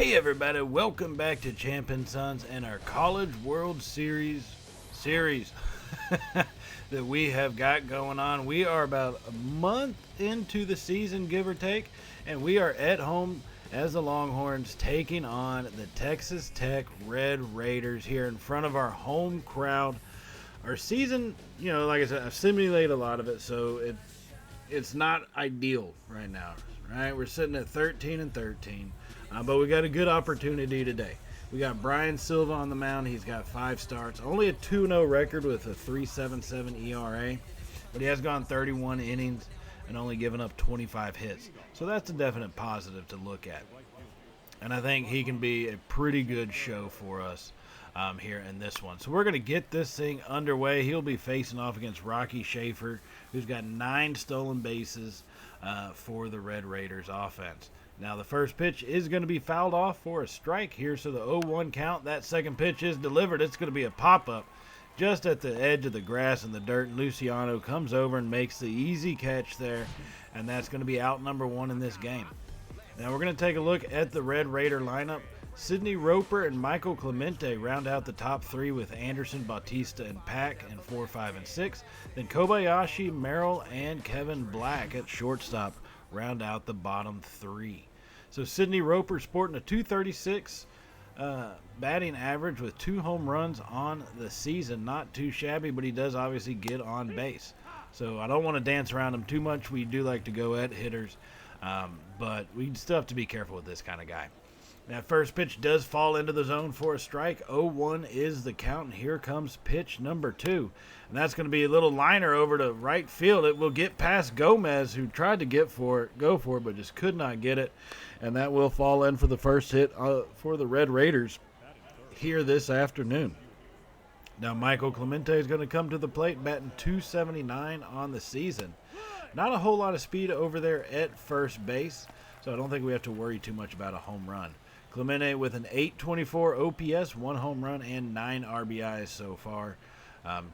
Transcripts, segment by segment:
Hey everybody, welcome back to Champion Sons and our College World Series that we have got going on. We are about a month into the season, give or take, and we are at home as the Longhorns taking on the Texas Tech Red Raiders here in front of our home crowd. Our season, like I said, I've simulated a lot of it, so it's not ideal right now, right? We're sitting at 13-13. But we got a good opportunity today. We got Brian Silva on the mound. He's got 5 starts. Only a 2-0 record with a 3.77 ERA. But he has gone 31 innings and only given up 25 hits. So that's a definite positive to look at. And I think he can be a pretty good show for us here in this one. So we're going to get this thing underway. He'll be facing off against Rocky Schaefer, who's got 9 stolen bases for the Red Raiders offense. Now the first pitch is going to be fouled off for a strike here, so the 0-1 count. That second pitch is delivered. It's going to be a pop-up just at the edge of the grass and the dirt. Louisiana comes over and makes the easy catch there, and that's going to be out number 1 in this game. Now we're going to take a look at the Red Raider lineup. Sidney Roper and Michael Clemente round out the top 3 with Anderson, Bautista, and Pack in 4, 5, and 6. Then Kobayashi, Merrill, and Kevin Black at shortstop round out the bottom 3. So Sidney Roper sporting a 236 batting average with 2 home runs on the season. Not too shabby, but he does obviously get on base. So I don't want to dance around him too much. We do like to go at hitters, but we still have to be careful with this kind of guy. That first pitch does fall into the zone for a strike. 0-1 is the count, and here comes pitch number 2. And that's going to be a little liner over to right field. It will get past Gomez, who tried to go for it, but just could not get it. And that will fall in for the first hit for the Red Raiders here this afternoon. Now Michael Clemente is going to come to the plate, batting .279 on the season. Not a whole lot of speed over there at first base, so I don't think we have to worry too much about a home run. Clemente with an .824 OPS, 1 home run, and 9 RBIs so far.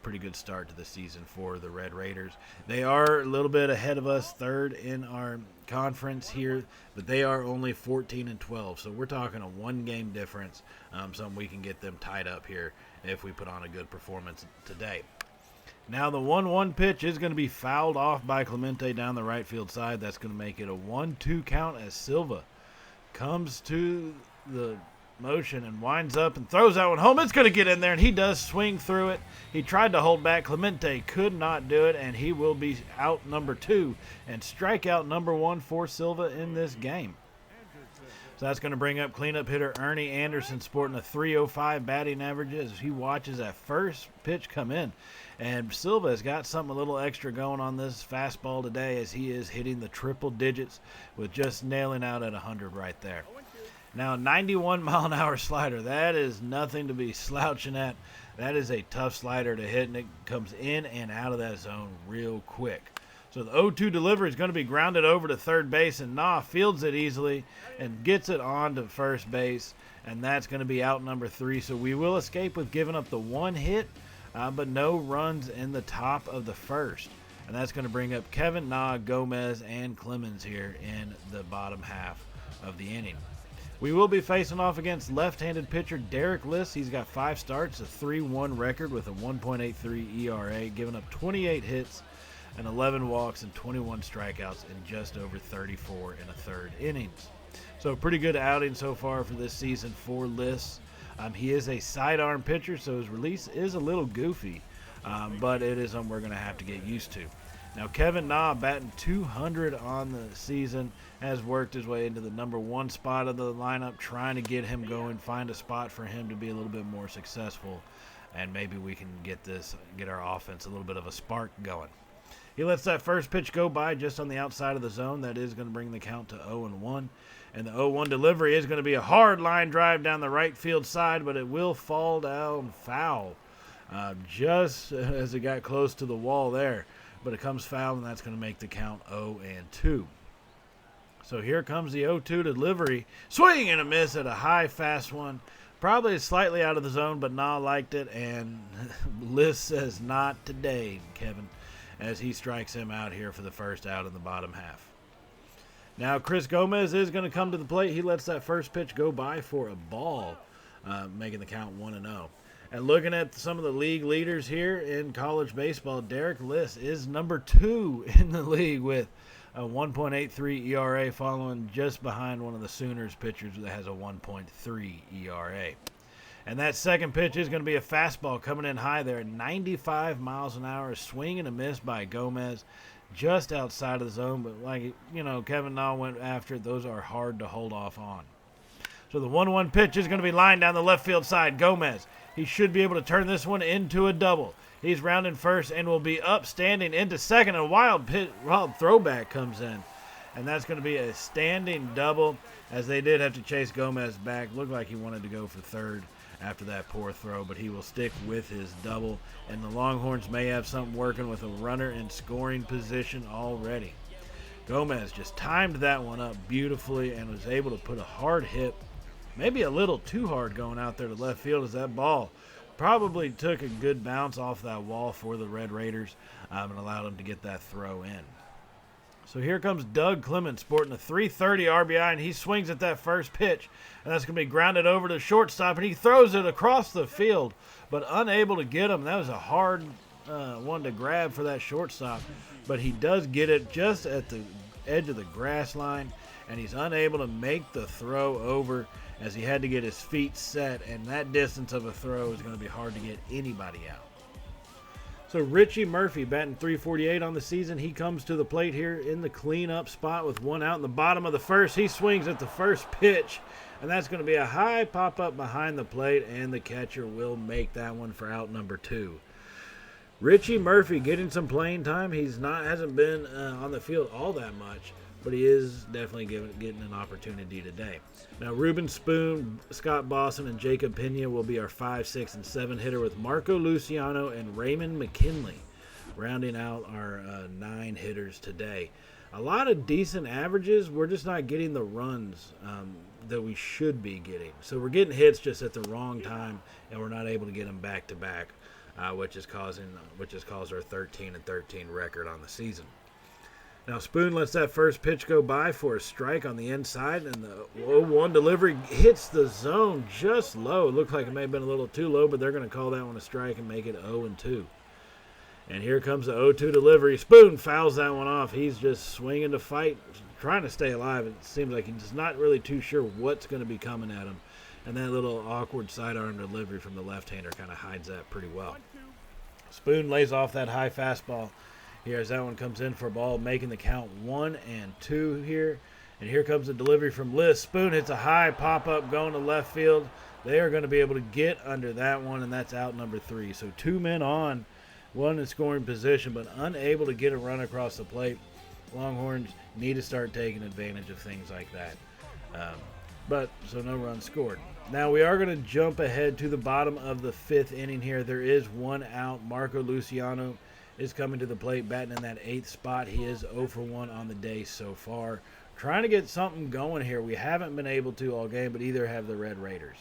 Pretty good start to the season for the Red Raiders. They are a little bit ahead of us, 3rd in our conference here, but they are only 14-12. So we're talking a 1-game difference, something we can get them tied up here if we put on a good performance today. Now the 1-1 pitch is going to be fouled off by Clemente down the right field side. That's going to make it a 1-2 count as Silva comes to the motion and winds up and throws that one home. It's going to get in there, and he does swing through it. He tried to hold back. Clemente could not do it, and he will be out number 2 and strikeout number 1 for Silva in this game. So that's going to bring up cleanup hitter Ernie Anderson sporting a .305 batting average as he watches that first pitch come in. And Silva has got something a little extra going on this fastball today as he is hitting the triple digits with just nailing out at 100 right there. Now, 91-mile-an-hour slider, that is nothing to be slouching at. That is a tough slider to hit, and it comes in and out of that zone real quick. So the 0-2 delivery is going to be grounded over to third base, and fields it easily and gets it on to first base, and that's going to be out number 3. So we will escape with giving up the 1 hit, but no runs in the top of the first. And that's going to bring up Kevin, Gomez, and Clemens here in the bottom half of the inning. We will be facing off against left-handed pitcher Derek Liss. He's got 5 starts, a 3-1 record with a 1.83 ERA, giving up 28 hits and 11 walks and 21 strikeouts in just over 34 1/3 innings. So a pretty good outing so far for this season for Liss. He is a sidearm pitcher, so his release is a little goofy, but it is something we're going to have to get used to. Now, Kevin batting .200 on the season, has worked his way into the number 1 spot of the lineup, trying to get him going, find a spot for him to be a little bit more successful, and maybe we can get our offense a little bit of a spark going. He lets that first pitch go by just on the outside of the zone. That is going to bring the count to 0-1. And the 0-1 delivery is going to be a hard line drive down the right field side, but it will fall down foul just as it got close to the wall there. But it comes foul, and that's going to make the count 0-2. So here comes the 0-2 delivery. Swing and a miss at a high, fast one. Probably slightly out of the zone, but liked it. And Liss says, not today, Kevin, as he strikes him out here for the first out in the bottom half. Now Chris Gomez is going to come to the plate. He lets that first pitch go by for a ball, making the count 1-0. And looking at some of the league leaders here in college baseball, Derek Liss is number 2 in the league with a 1.83 ERA, following just behind one of the Sooners pitchers that has a 1.3 ERA. And that second pitch is going to be a fastball coming in high there at 95 miles an hour, swing and a miss by Gomez, just outside of the zone. But like, Kevin Nall went after it. Those are hard to hold off on. So the 1-1 pitch is going to be lined down the left field side. Gomez, he should be able to turn this one into a double. He's rounding first and will be up standing into second. A wild throwback comes in. And that's going to be a standing double, as they did have to chase Gomez back. Looked like he wanted to go for third after that poor throw, but he will stick with his double. And the Longhorns may have something working with a runner in scoring position already. Gomez just timed that one up beautifully and was able to put a hard hit, maybe a little too hard, going out there to left field, as that ball probably took a good bounce off that wall for the Red Raiders and allowed them to get that throw in. So here comes Doug Clemens sporting a 330 RBI, and he swings at that first pitch, and that's going to be grounded over to shortstop, and he throws it across the field, but unable to get him. That was a hard one to grab for that shortstop, but he does get it just at the edge of the grass line, and he's unable to make the throw over, as he had to get his feet set, and that distance of a throw is going to be hard to get anybody out. So Richie Murphy batting .348 on the season. He comes to the plate here in the cleanup spot with one out in the bottom of the first. He swings at the first pitch, and that's going to be a high pop-up behind the plate, and the catcher will make that one for out number 2. Richie Murphy getting some playing time. Hasn't been on the field all that much, but he is definitely getting an opportunity today. Now, Ruben Spoon, Scott Boston, and Jacob Pena will be our 5, 6, and 7 hitter, with Marco Luciano and Raymond McKinley rounding out our 9 hitters today. A lot of decent averages. We're just not getting the runs that we should be getting. So we're getting hits just at the wrong time, and we're not able to get them back to back, which has caused our 13-13 record on the season. Now Spoon lets that first pitch go by for a strike on the inside, and the 0-1 delivery hits the zone just low. It looked like it may have been a little too low, but they're going to call that one a strike and make it 0-2. And here comes the 0-2 delivery. Spoon fouls that one off. He's just swinging to fight, trying to stay alive. It seems like he's not really too sure what's going to be coming at him. And that little awkward sidearm delivery from the left-hander kind of hides that pretty well. Spoon lays off that high fastball here as that one comes in for a ball, making the count 1-2 here. And here comes the delivery from Liss. Spoon hits a high pop-up going to left field. They are going to be able to get under that one, and that's out number 3. So 2 men on, one in scoring position, but unable to get a run across the plate. Longhorns need to start taking advantage of things like that. So no runs scored. Now we are going to jump ahead to the bottom of the 5th inning here. There is one out. Marco Luciano is coming to the plate, batting in that 8th spot. He is 0 for 1 on the day so far. Trying to get something going here. We haven't been able to all game, but either have the Red Raiders.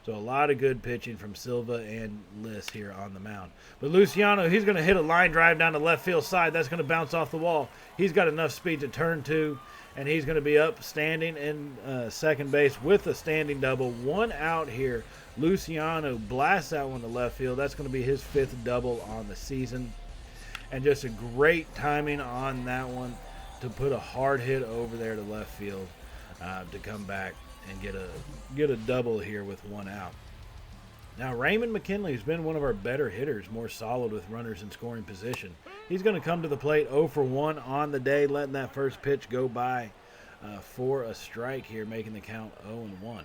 So a lot of good pitching from Silva and Liss here on the mound. But Luciano, he's going to hit a line drive down the left field side. That's going to bounce off the wall. He's got enough speed to turn to, and he's going to be up standing in second base with a standing double. One out here. Luciano blasts that one to left field. That's going to be his 5th double on the season. And just a great timing on that one to put a hard hit over there to left field to come back and get a double here with one out. Now Raymond McKinley has been one of our better hitters, more solid with runners in scoring position. He's going to come to the plate 0 for 1 on the day, letting that first pitch go by for a strike here, making the count 0-1.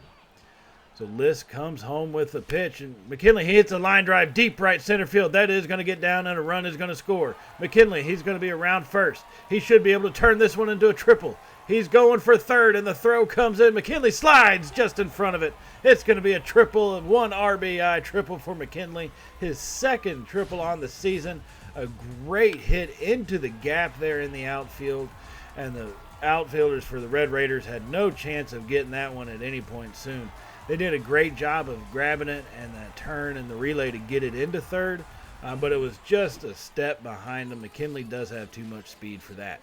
So Liss comes home with the pitch, and McKinley, he hits a line drive deep right center field. That is going to get down, and a run is going to score. McKinley, he's going to be around first. He should be able to turn this one into a triple. He's going for third, and the throw comes in. McKinley slides just in front of it. It's going to be a triple, and 1 RBI triple for McKinley. His 2nd triple on the season. A great hit into the gap there in the outfield, and the outfielders for the Red Raiders had no chance of getting that one at any point soon. They did a great job of grabbing it and that turn and the relay to get it into third, but it was just a step behind them. McKinley does have too much speed for that.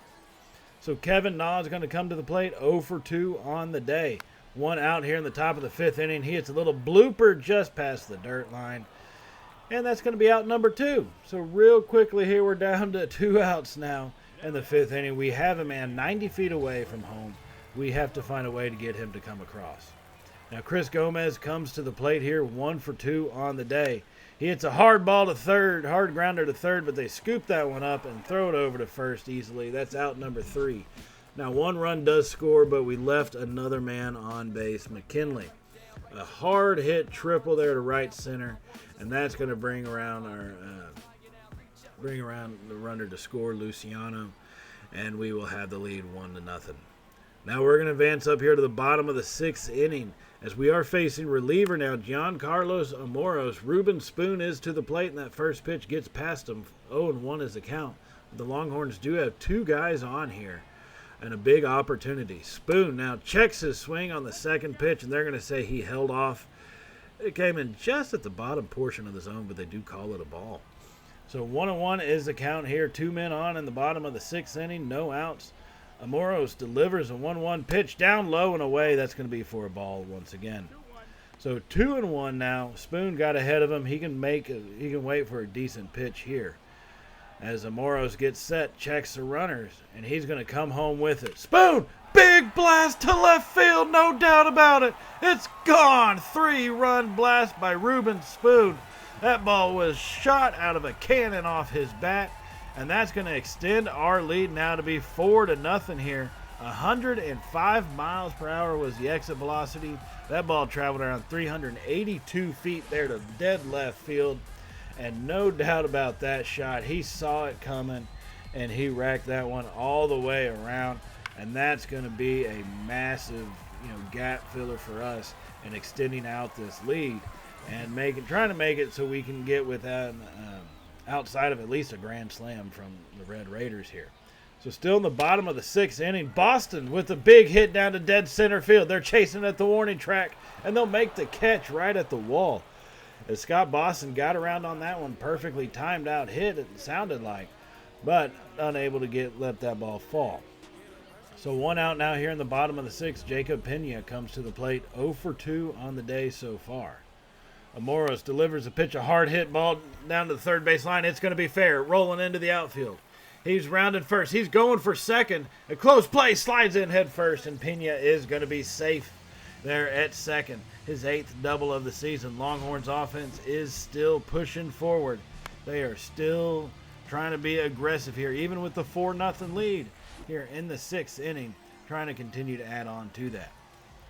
So Kevin Na is going to come to the plate, 0 for 2 on the day. One out here in the top of the 5th inning. He hits a little blooper just past the dirt line. And that's going to be out number 2. So real quickly here, we're down to 2 outs now in the 5th inning. We have a man 90 feet away from home. We have to find a way to get him to come across. Now Chris Gomez comes to the plate here, 1 for 2 on the day. He hits a hard ball to third, hard grounder to third, but they scoop that one up and throw it over to first easily. That's out number 3. Now, 1 run does score, but we left another man on base, McKinley. A hard hit triple there to right center, and that's going to bring around the runner to score, Luciano, and we will have the lead 1-0. Now we're going to advance up here to the bottom of the 6th inning as we are facing reliever now, Giancarlos Amoros. Ruben Spoon is to the plate, and that first pitch gets past him. 0-1 is the count. The Longhorns do have 2 guys on here. And a big opportunity. Spoon now checks his swing on the second pitch, and they're going to say he held off. It came in just at the bottom portion of the zone, but they do call it a ball. So 1-1 is the count here. 2 men on in the bottom of the 6th inning, no outs. Amoros delivers a 1-1 pitch down low and away. That's going to be for a ball once again. So 2-1 now. Spoon got ahead of him. He can wait for a decent pitch here. As Amoros gets set, checks the runners, and he's going to come home with it. Spoon! Big blast to left field, no doubt about it. It's gone. 3-run blast by Ruben Spoon. That ball was shot out of a cannon off his bat, and that's going to extend our lead now to be 4-0 here. 105 miles per hour was the exit velocity. That ball traveled around 382 feet there to dead left field. And no doubt about that shot. He saw it coming, and he racked that one all the way around. And that's going to be a massive, gap filler for us in extending out this lead and trying to make it so we can get within outside of at least a grand slam from the Red Raiders here. So still in the bottom of the 6th inning, Boston with a big hit down to dead center field. They're chasing at the warning track, and they'll make the catch right at the wall. As Scott Boston got around on that one, perfectly timed out hit, it sounded like, but unable to let that ball fall. So 1 out now here in the bottom of the 6th. Jacob Pena comes to the plate, 0 for 2 on the day so far. Amoros delivers a pitch, a hard hit ball down to the third base line. It's going to be fair, rolling into the outfield. He's rounded first. He's going for second. A close play, slides in head first, and Pena is going to be safe there at second. His 8th double of the season. Longhorns offense is still pushing forward. They are still trying to be aggressive here, even with the 4-0 lead here in the 6th inning, trying to continue to add on to that.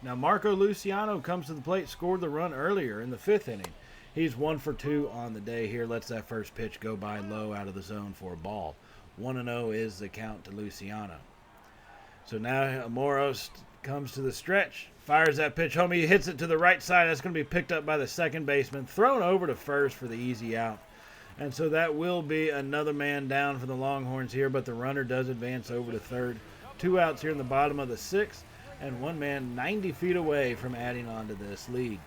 Now Marco Luciano comes to the plate, scored the run earlier in the 5th inning. He's 1 for 2 on the day here, lets that first pitch go by low out of the zone for a ball. 1-0 is the count to Luciano. So now Amoros comes to the stretch, fires that pitch home. He hits it to the right side. That's going to be picked up by the second baseman, thrown over to first for the easy out. And so that will be another man down for the Longhorns here, but the runner does advance over to third. 2 outs here in the bottom of the 6th, and one man 90 feet away from adding on to this lead.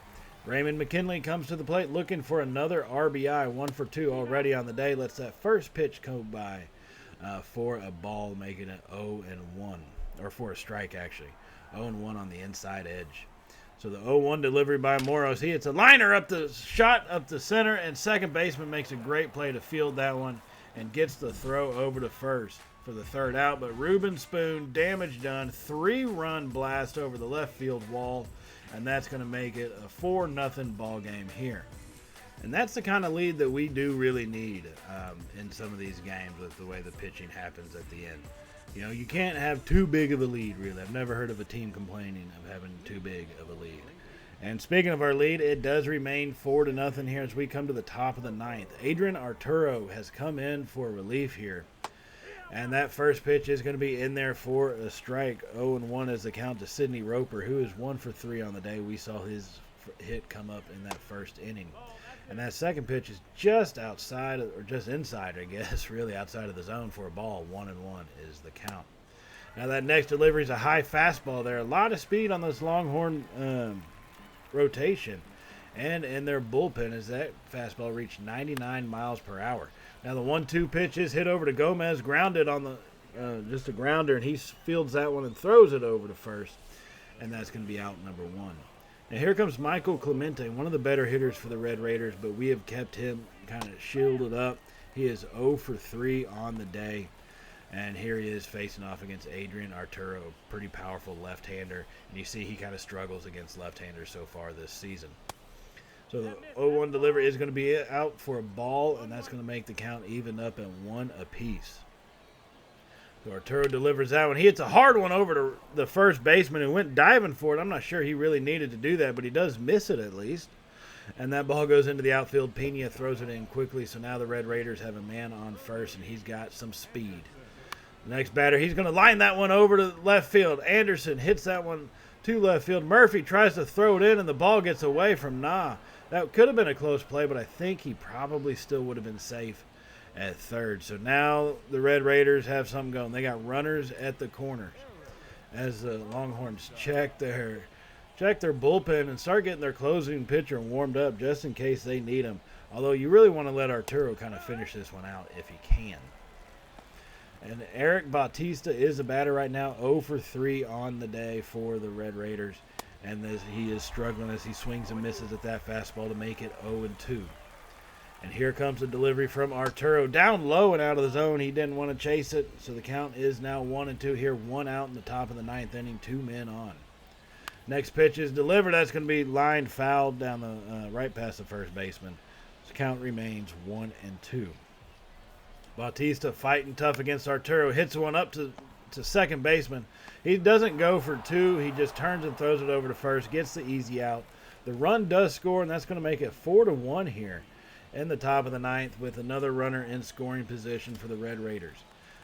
Raymond McKinley comes to the plate looking for another RBI, 1 for 2 already on the day. Lets that first pitch go by for a ball, making it 0-1, or for a strike actually. 0-1 on the inside edge. So the 0-1 delivery by Moros. He hits a liner shot up the center, and second baseman makes a great play to field that one and gets the throw over to first for the 3rd out. But Ruben Spoon, damage done, 3-run blast over the left field wall, and that's going to make it a 4-0 ball game here. And that's the kind of lead that we do really need in some of these games with the way the pitching happens at the end. You can't have too big of a lead, really. I've never heard of a team complaining of having too big of a lead. And speaking of our lead, it does remain 4-0 here as we come to the top of the 9th. Adrian Arturo has come in for relief here. And that first pitch is going to be in there for a strike. 0-1 is the count to Sidney Roper, who is 1 for 3 on the day. We saw his hit come up in that first inning. And that second pitch is just outside, or just inside, I guess, really outside of the zone for a ball. 1-1 is the count. Now that next delivery is a high fastball there. A lot of speed on this Longhorn rotation. And in their bullpen as that fastball reached 99 miles per hour. Now the 1-2 pitch is hit over to Gomez, grounded on the just a grounder, and he fields that one and throws it over to first, and that's going to be out number 1. Now here comes Michael Clemente, one of the better hitters for the Red Raiders, but we have kept him kind of shielded up. He is 0 for 3 on the day, and here he is facing off against Adrian Arturo, pretty powerful left-hander, and you see he kind of struggles against left-handers so far this season. So the 0-1 delivery is going to be out for a ball, and that's going to make the count even up at 1 apiece. So Arturo delivers that one. He hits a hard one over to the first baseman and went diving for it. I'm not sure he really needed to do that, but he does miss it at least. And that ball goes into the outfield. Pena throws it in quickly, so now the Red Raiders have a man on first, and he's got some speed. The next batter, he's going to line that one over to left field. Anderson hits that one to left field. Murphy tries to throw it in, and the ball gets away from Nah. That could have been a close play, but I think he probably still would have been safe at third. So now the Red Raiders have something going. They got runners at the corners as the Longhorns check their bullpen and start getting their closing pitcher warmed up just in case they need him. Although you really want to let Arturo kind of finish this one out if he can. And Eric Bautista is a batter right now, 0 for 3 on the day for the Red Raiders. And he is struggling as he swings and misses at that fastball to make it 0-2. And here comes the delivery from Arturo. Down low and out of the zone. He didn't want to chase it, so the count is now 1-2 here. 1 out in the top of the 9th inning, 2 men on. Next pitch is delivered. That's going to be lined foul down the right past the first baseman. The count remains 1-2. Bautista fighting tough against Arturo. Hits one up to second baseman. He doesn't go for 2. He just turns and throws it over to first. Gets the easy out. The run does score, and that's going to make it 4-1 here in the top of the 9th with another runner in scoring position for the Red Raiders.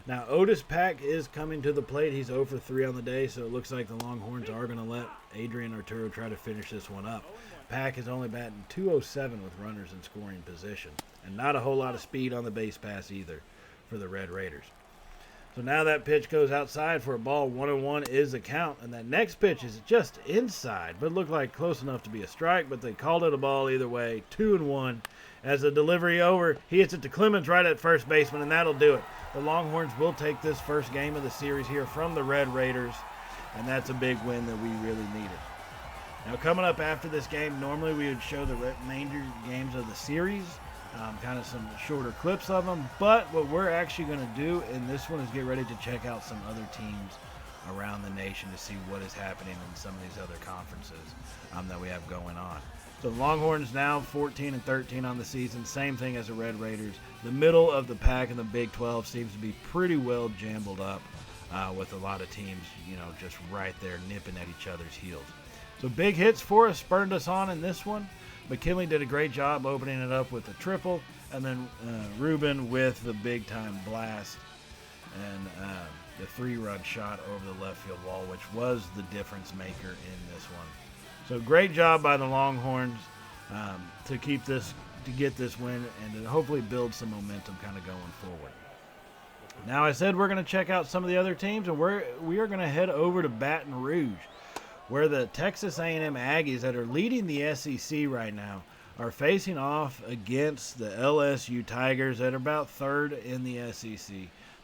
Now, Otis Pack is coming to the plate. He's 0 for 3 on the day, so it looks like the Longhorns are going to let Adrian Arturo try to finish this one up. Pack is only batting .207 with runners in scoring position, and not a whole lot of speed on the base pass either for the Red Raiders. So now that pitch goes outside for a ball. 1-1 is the count, and that next pitch is just inside, but looked like close enough to be a strike, but they called it a ball either way. 2-1. As the delivery over, he hits it to Clemens right at first baseman, and that'll do it. The Longhorns will take this first game of the series here from the Red Raiders, and that's a big win that we really needed. Now, coming up after this game, normally we would show the remainder games of the series, kind of some shorter clips of them, but what we're actually going to do in this one is get ready to check out some other teams around the nation to see what is happening in some of these other conferences that we have going on. So Longhorns now 14-13 on the season, same thing as the Red Raiders. The middle of the pack in the Big 12 seems to be pretty well jumbled up with a lot of teams, just right there nipping at each other's heels. So big hits for us, spurred us on in this one. McKinley did a great job opening it up with a triple, and then Rubin with the big-time blast and the 3-run shot over the left field wall, which was the difference maker in this one. So great job by the Longhorns to get this win and to hopefully build some momentum kind of going forward. Now I said we're going to check out some of the other teams, and we are going to head over to Baton Rouge, where the Texas A&M Aggies that are leading the SEC right now are facing off against the LSU Tigers that are about third in the SEC.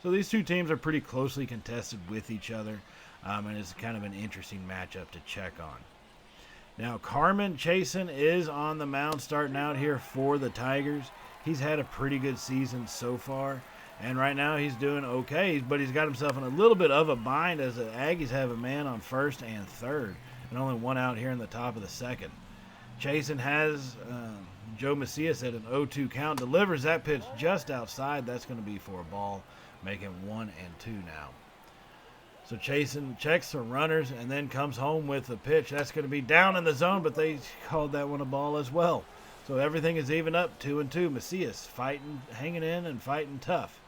So these two teams are pretty closely contested with each other, and it's kind of an interesting matchup to check on. Now, Carmen Chasen is on the mound starting out here for the Tigers. He's had a pretty good season so far, and right now he's doing okay, but he's got himself in a little bit of a bind as the Aggies have a man on first and third, and only one out here in the top of the second. Chasen has Joe Macias at an 0-2 count, delivers that pitch just outside. That's going to be for a ball, making 1-2 now. So Chasen checks the runners and then comes home with a pitch. That's going to be down in the zone, but they called that one a ball as well. So everything is even up, 2-2. Macias fighting, hanging in and fighting tough.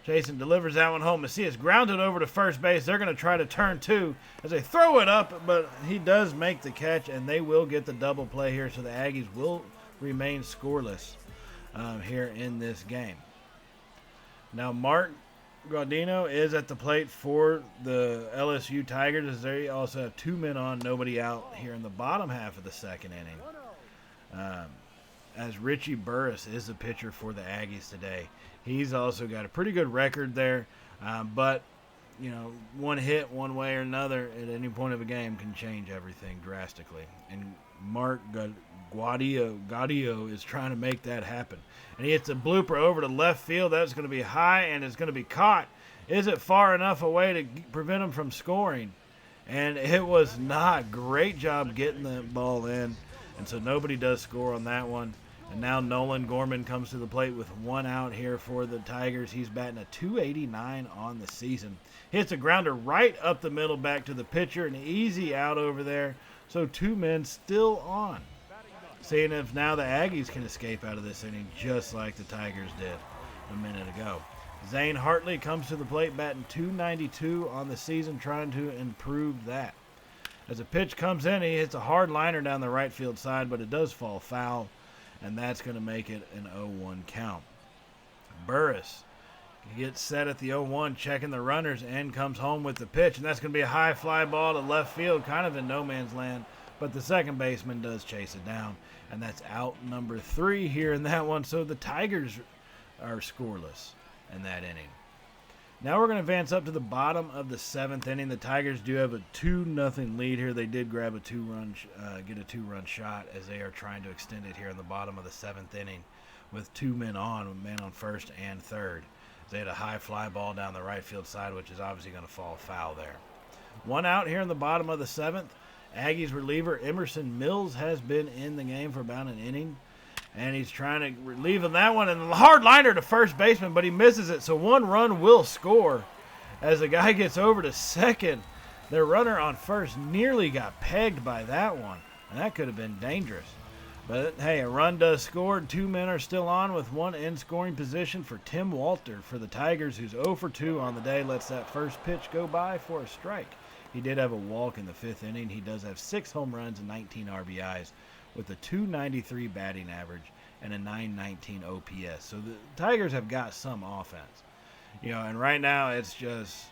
Chasen delivers that one home. Macias grounded over to first base. They're going to try to turn 2 as they throw it up, but he does make the catch, and they will get the double play here. So the Aggies will remain scoreless here in this game. Now Mark Gaudino is at the plate for the LSU Tigers as they also have 2 men on, nobody out here in the bottom half of the second inning. As Richie Burris is the pitcher for the Aggies today. He's also got a pretty good record there. But one hit one way or another at any point of a game can change everything drastically. And Mark Gaudio is trying to make that happen. And he hits a blooper over to left field. That's going to be high and it's going to be caught. Is it far enough away to prevent him from scoring? And it was not. Great job getting the ball in. And so nobody does score on that one. And now Nolan Gorman comes to the plate with one out here for the Tigers. He's batting a .289 on the season. Hits a grounder right up the middle back to the pitcher. An easy out over there. So 2 men still on. Seeing if now the Aggies can escape out of this inning just like the Tigers did a minute ago. Zane Hartley comes to the plate batting .292 on the season, trying to improve that. As a pitch comes in, he hits a hard liner down the right field side, but it does fall foul, and that's going to make it an 0-1 count. Burris gets set at the 0-1, checking the runners, and comes home with the pitch, and that's going to be a high fly ball to left field, kind of in no man's land, but the second baseman does chase it down, and that's out number 3 here in that one, so the Tigers are scoreless in that inning. Now we're going to advance up to the bottom of the 7th inning. The Tigers do have a 2-0 lead here. They did grab a get a 2-run shot as they are trying to extend it here in the bottom of the 7th inning with 2 men on, a man on first and third. They had a high fly ball down the right field side, which is obviously going to fall foul there. 1 out here in the bottom of the 7th. Aggies reliever Emerson Mills has been in the game for about an inning. And he's trying to relieve him that one. And a hard liner to first baseman, but he misses it. So 1 run will score as the guy gets over to second. Their runner on first nearly got pegged by that one. And that could have been dangerous. But, hey, a run does score. 2 men are still on with 1 in scoring position for Tim Walter for the Tigers, who's 0 for 2 on the day. Lets that first pitch go by for a strike. He did have a walk in the 5th inning. He does have 6 home runs and 19 RBIs. With a .293 batting average and a .919 OPS. So the Tigers have got some offense. And right now it's just,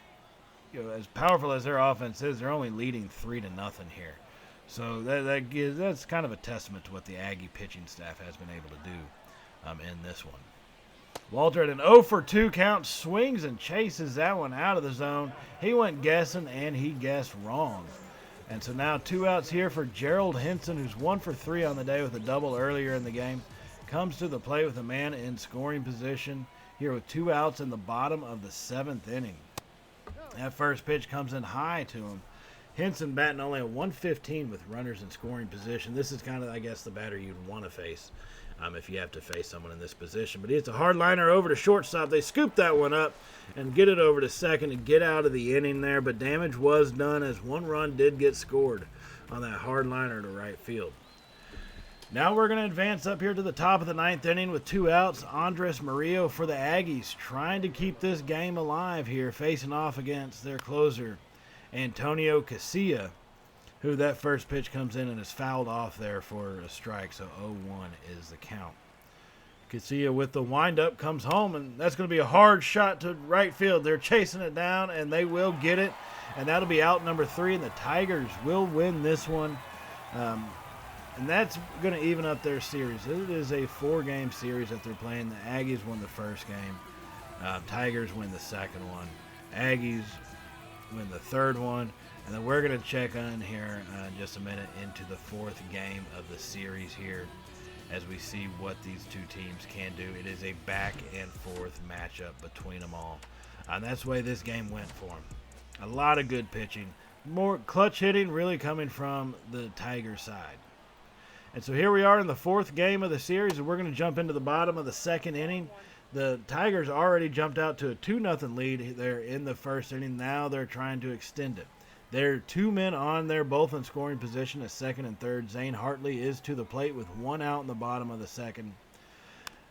as powerful as their offense is, they're only leading 3-0 here. So that's kind of a testament to what the Aggie pitching staff has been able to do in this one. Walter at an 0 for 2 count, swings and chases that one out of the zone. He went guessing and he guessed wrong. And so now 2 outs here for Gerald Henson, who's 1 for 3 on the day with a double earlier in the game. Comes to the plate with a man in scoring position here with 2 outs in the bottom of the 7th inning. That first pitch comes in high to him. Henson batting only a .115 with runners in scoring position. This is kind of, I guess, the batter you'd want to face if you have to face someone in this position. But he hits a hard liner over to shortstop. They scoop that one up and get it over to second to get out of the inning there. But damage was done as 1 run did get scored on that hard liner to right field. Now we're going to advance up here to the top of the 9th inning with 2 outs. Andres Murillo for the Aggies trying to keep this game alive here, facing off against their closer, Antonio Casilla, who that first pitch comes in and is fouled off there for a strike, so 0-1 is the count. Casilla with the windup comes home, and that's going to be a hard shot to right field. They're chasing it down, and they will get it, and that'll be out number 3, and the Tigers will win this one. And that's going to even up their series. It is a 4-game series that they're playing. The Aggies won the first game. Tigers win the second one. Aggies win the third one. And then we're going to check on here in just a minute into the 4th game of the series here as we see what these 2 teams can do. It is a back and forth matchup between them all. And that's the way this game went for them. A lot of good pitching. More clutch hitting really coming from the Tiger side. And so here we are in the 4th game of the series, and we're going to jump into the bottom of the 2nd inning. The Tigers already jumped out to a 2-0 lead there in the 1st inning. Now they're trying to extend it. There are 2 men on there, both in scoring position at second and third. Zane Hartley is to the plate with 1 out in the bottom of the 2nd.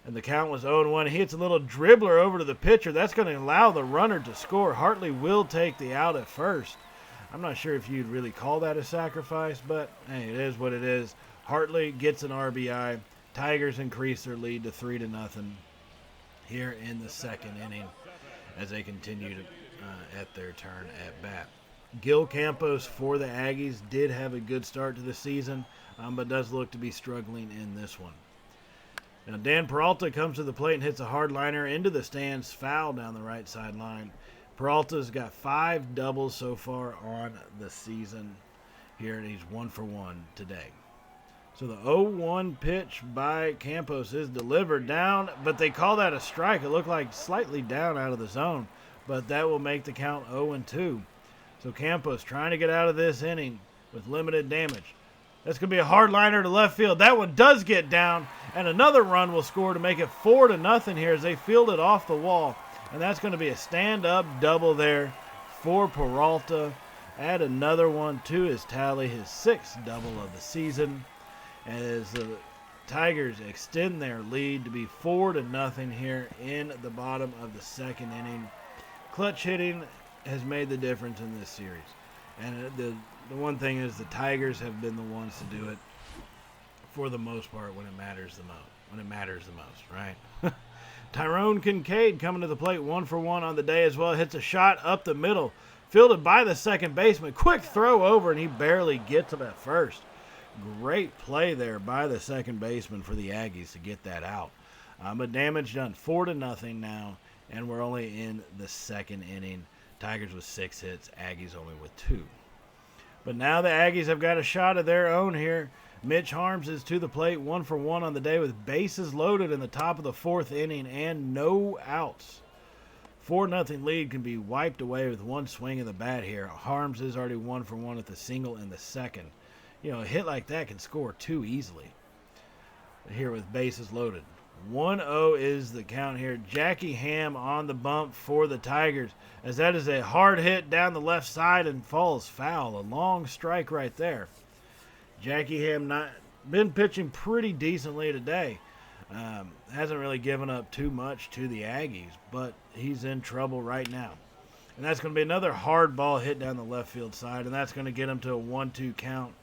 And the count was 0-1. He hits a little dribbler over to the pitcher. That's going to allow the runner to score. Hartley will take the out at first. I'm not sure if you'd really call that a sacrifice, but hey, it is what it is. Hartley gets an RBI. Tigers increase their lead to 3-0 here in the 2nd inning as they continue to, at their turn at bat. Gil Campos for the Aggies did have a good start to the season, but does look to be struggling in this one. Now Dan Peralta comes to the plate and hits a hard liner into the stands, foul down the right sideline. Peralta's got 5 doubles so far on the season here, and he's 1 for 1 today. So the 0-1 pitch by Campos is delivered down, but they call that a strike. It looked like slightly down out of the zone, but that will make the count 0-2. So Campos trying to get out of this inning with limited damage. That's going to be a hard liner to left field. That one does get down, and another run will score to make it 4-0 here as they field it off the wall. And that's going to be a stand-up double there for Peralta. Add another one to his tally, his 6th double of the season, as the Tigers extend their lead to be 4-0 here in the bottom of the 2nd inning. Clutch hitting has made the difference in this series. And the one thing is the Tigers have been the ones to do it for the most part when it matters the most, right? Tyrone Kincaid coming to the plate 1 for 1 on the day as well. Hits a shot up the middle, fielded by the second baseman. Quick throw over, and he barely gets him at first. Great play there by the second baseman for the Aggies to get that out. But damage done, 4-0 now, and we're only in the 2nd inning. Tigers with 6 hits, Aggies only with 2. But now the Aggies have got a shot of their own here. Mitch Harms is to the plate 1 for 1 on the day with bases loaded in the top of the 4th inning and no outs. 4-0 lead can be wiped away with one swing of the bat here. Harms is already 1 for 1 at the single in the 2nd. You know, a hit like that can score 2 easily. Here with bases loaded. 1-0 is the count here. Jackie Ham on the bump for the Tigers, as that is a hard hit down the left side and falls foul. A long strike right there. Jackie Ham not been pitching pretty decently today. Hasn't really given up too much to the Aggies, but he's in trouble right now. And that's going to be another hard ball hit down the left field side, and that's going to get him to a 1-2 count.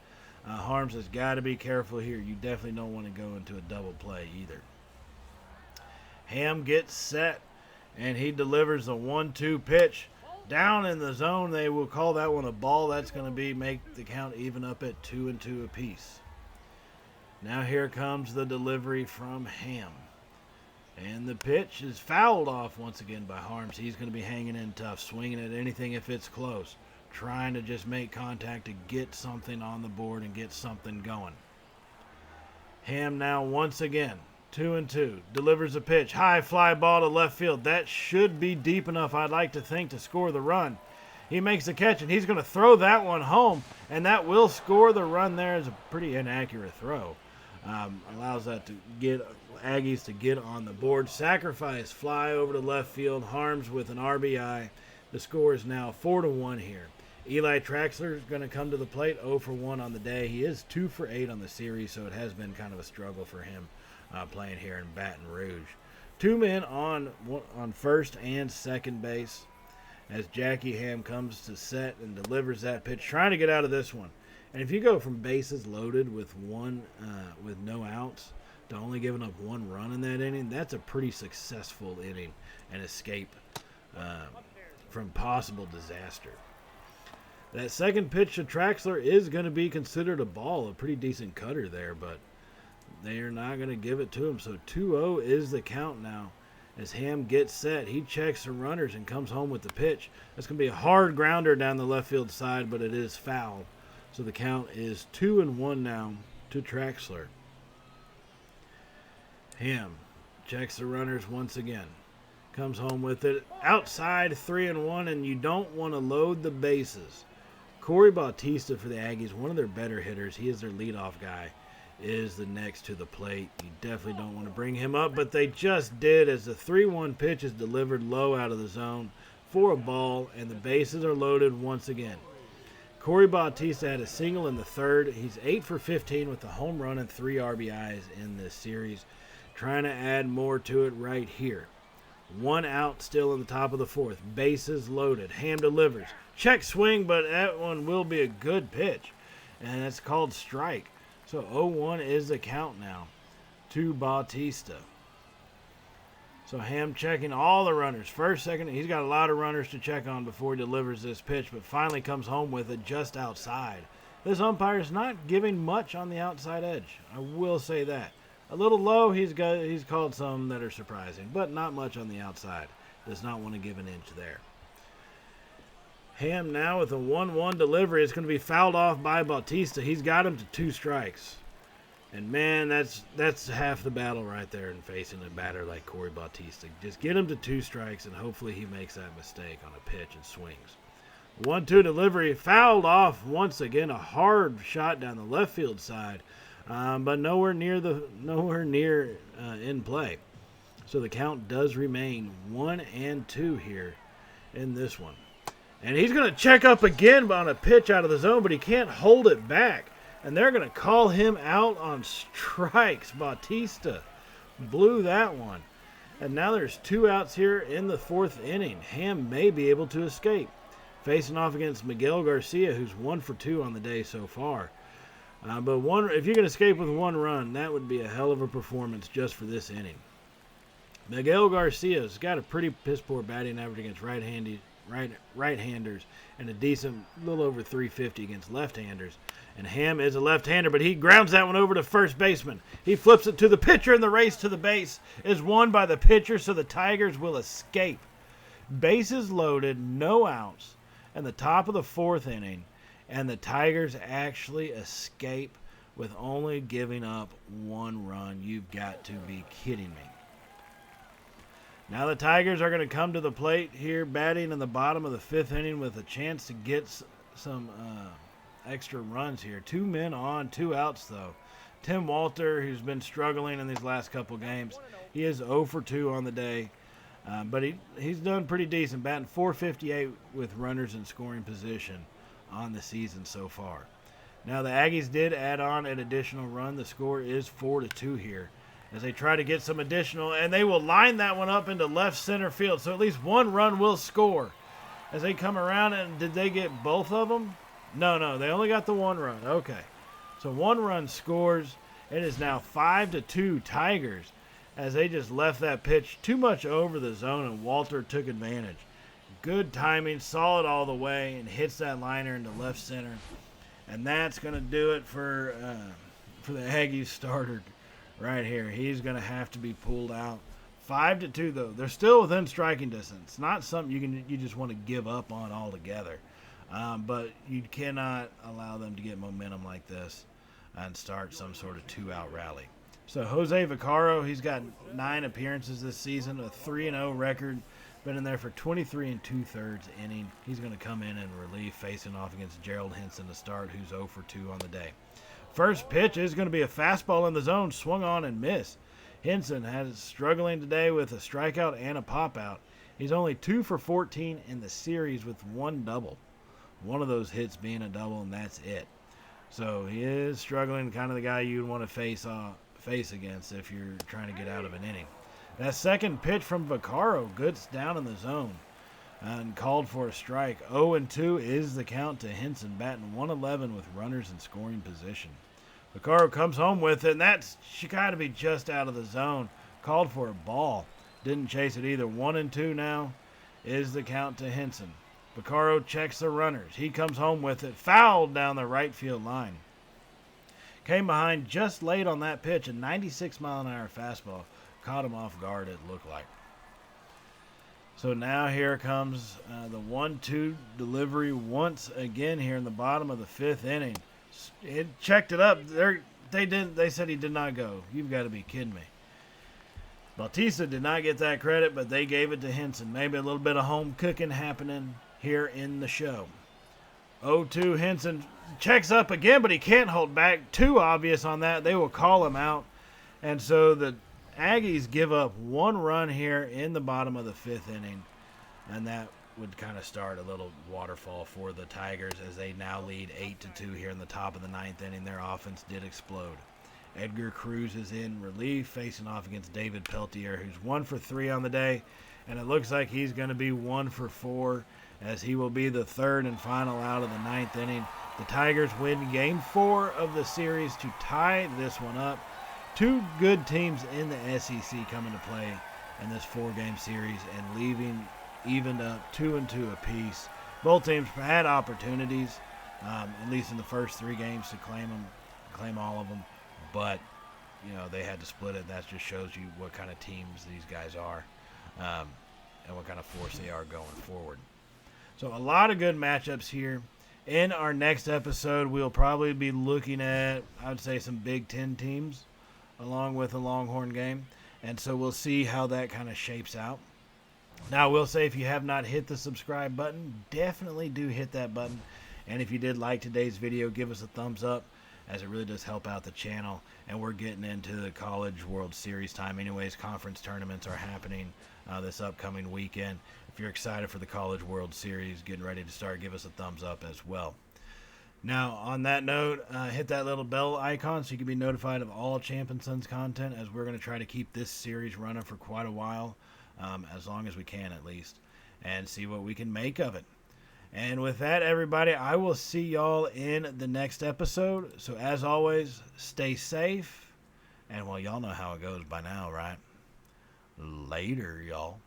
Harms has got to be careful here. You definitely don't want to go into a double play either. Ham gets set, and he delivers a 1-2 pitch. Down in the zone, they will call that one a ball. That's going to make the count even up at 2-2 apiece. Now here comes the delivery from Ham. And the pitch is fouled off once again by Harms. He's going to be hanging in tough, swinging at anything if it's close, trying to just make contact to get something on the board and get something going. Ham now once again, 2-2, delivers a pitch, high fly ball to left field. That should be deep enough, I'd like to think, to score the run. He makes the catch, and he's going to throw that one home, and that will score the run there. Is a pretty inaccurate throw. Allows that to get Aggies to get on the board. Sacrifice fly over to left field. Harms with an RBI. The score is now 4-1 here. Eli Traxler is going to come to the plate 0 for 1 on the day. He is 2 for 8 on the series, so it has been kind of a struggle for him playing here in Baton Rouge. 2 men on first and second base as Jackie Ham comes to set and delivers that pitch, trying to get out of this one. And if you go from bases loaded with no outs to only giving up 1 run in that inning, that's a pretty successful inning and escape from possible disaster. That second pitch to Traxler is going to be considered a ball, a pretty decent cutter there, but they are not going to give it to him. So 2-0 is the count now. As Ham gets set, he checks the runners and comes home with the pitch. That's going to be a hard grounder down the left field side, but it is foul. So the count is 2-1 now to Traxler. Ham checks the runners once again. Comes home with it. Outside 3-1, and you don't want to load the bases. Corey Bautista for the Aggies, one of their better hitters. He is their leadoff guy, is the next to the plate. You definitely don't want to bring him up, but they just did as the 3-1 pitch is delivered low out of the zone for a ball, and the bases are loaded once again. Corey Bautista had a single in the 3rd. He's 8 for 15 with a home run and 3 RBIs in this series. Trying to add more to it right here. 1 out still in the top of the 4th. Bases loaded. Ham delivers. Check swing, but that one will be a good pitch. And that's called strike. So 0-1 is the count now to Bautista. So Ham checking all the runners. First, second, he's got a lot of runners to check on before he delivers this pitch, but finally comes home with it just outside. This umpire is not giving much on the outside edge. I will say that. A little low, he's called some that are surprising, but not much on the outside. Does not want to give an inch there. Ham now with a 1-1 delivery. It's going to be fouled off by Bautista. He's got him to 2 strikes. And, man, that's half the battle right there in facing a batter like Corey Bautista. Just get him to 2 strikes, and hopefully he makes that mistake on a pitch and swings. 1-2 delivery, fouled off once again. A hard shot down the left field side, but nowhere near in play. So the count does remain 1-2 here in this one. And he's going to check up again on a pitch out of the zone, but he can't hold it back. And they're going to call him out on strikes. Bautista blew that one. And now there's 2 outs here in the 4th inning. Ham may be able to escape. Facing off against Miguel Garcia, who's 1 for 2 on the day so far. But if you can escape with 1 run, that would be a hell of a performance just for this inning. Miguel Garcia's got a pretty piss-poor batting average against right-handers and a decent little over 350 against left-handers. And Ham is a left-hander, but he grounds that one over to first baseman. He flips it to the pitcher, and the race to the base is won by the pitcher, so the Tigers will escape. Bases loaded, no outs, and the top of the 4th inning, and the Tigers actually escape with only giving up 1 run. You've got to be kidding me. Now the Tigers are going to come to the plate here, batting in the bottom of the 5th inning with a chance to get some extra runs here. 2 men on, 2 outs though. Tim Walter, who's been struggling in these last couple games, he is 0 for 2 on the day, but he's done pretty decent, batting .458 with runners in scoring position on the season so far. Now the Aggies did add on an additional run. The score is 4-2 here, as they try to get some additional, and they will line that one up into left center field. So at least 1 run will score as they come around. And did they get both of them? No, they only got the 1 run. Okay. So 1 run scores. It is now 5-2 Tigers, as they just left that pitch too much over the zone, and Walter took advantage. Good timing, solid all the way, and hits that liner into left center. And that's going to do it for the Aggies starter right here. He's going to have to be pulled out. 5-2 though. They're still within striking distance. Not something you just want to give up on altogether. But you cannot allow them to get momentum like this and start some sort of 2-out rally. So Jose Vaccaro, he's got 9 appearances this season, a 3-0 record. Been in there for 23 2/3 inning. He's going to come in relief, facing off against Gerald Henson to start, who's 0 for 2 on the day. First pitch is going to be a fastball in the zone, swung on and missed. Henson has struggling today with a strikeout and a pop-out. He's only 2 for 14 in the series with 1 double. One of those hits being a double, and that's it. So he is struggling, kind of the guy you'd want to face against if you're trying to get out of an inning. That second pitch from Vaccaro, goods down in the zone and called for a strike. 0-2 is the count to Henson, batting .111 with runners in scoring position. Vaccaro comes home with it, and that's got to be just out of the zone. Called for a ball. Didn't chase it either. 1-2 now is the count to Henson. Vaccaro checks the runners. He comes home with it, fouled down the right field line. Came behind just late on that pitch, a 96-mile-an-hour fastball. Caught him off guard, it looked like. So now here comes the 1-2 delivery once again here in the bottom of the 5th inning. It checked it up. They said he did not go. You've got to be kidding me. Bautista did not get that credit, but they gave it to Henson. Maybe a little bit of home cooking happening here in the show. 0-2 Henson checks up again, but he can't hold back. Too obvious on that. They will call him out. And so the Aggies give up 1 run here in the bottom of the 5th inning, and that would kind of start a little waterfall for the Tigers as they now lead 8-2 here in the top of the 9th inning. Their offense did explode. Edgar Cruz is in relief, facing off against David Peltier, who's 1 for 3 on the day, and it looks like he's going to be 1 for 4, as he will be the 3rd and final out of the 9th inning. The Tigers win Game 4 of the series to tie this one up. 2 good teams in the SEC coming to play in this 4-game series and leaving evened up 2-2 apiece. Both teams had opportunities, at least in the first 3 games, to claim all of them, but they had to split it. That just shows you what kind of teams these guys are, and what kind of force they are going forward. So a lot of good matchups here. In our next episode, we'll probably be looking at, I would say, some Big Ten teams along with a Longhorn game. And so we'll see how that kind of shapes out. Now, I will say if you have not hit the subscribe button, definitely do hit that button. And if you did like today's video, give us a thumbs up, as it really does help out the channel. And we're getting into the College World Series time anyways. Conference tournaments are happening this upcoming weekend. If you're excited for the College World Series, getting ready to start, give us a thumbs up as well. Now, on that note, hit that little bell icon so you can be notified of all Champ and Sons content, as we're going to try to keep this series running for quite a while, as long as we can at least, and see what we can make of it. And with that, everybody, I will see y'all in the next episode. So as always, stay safe, and well, y'all know how it goes by now, right? Later, y'all.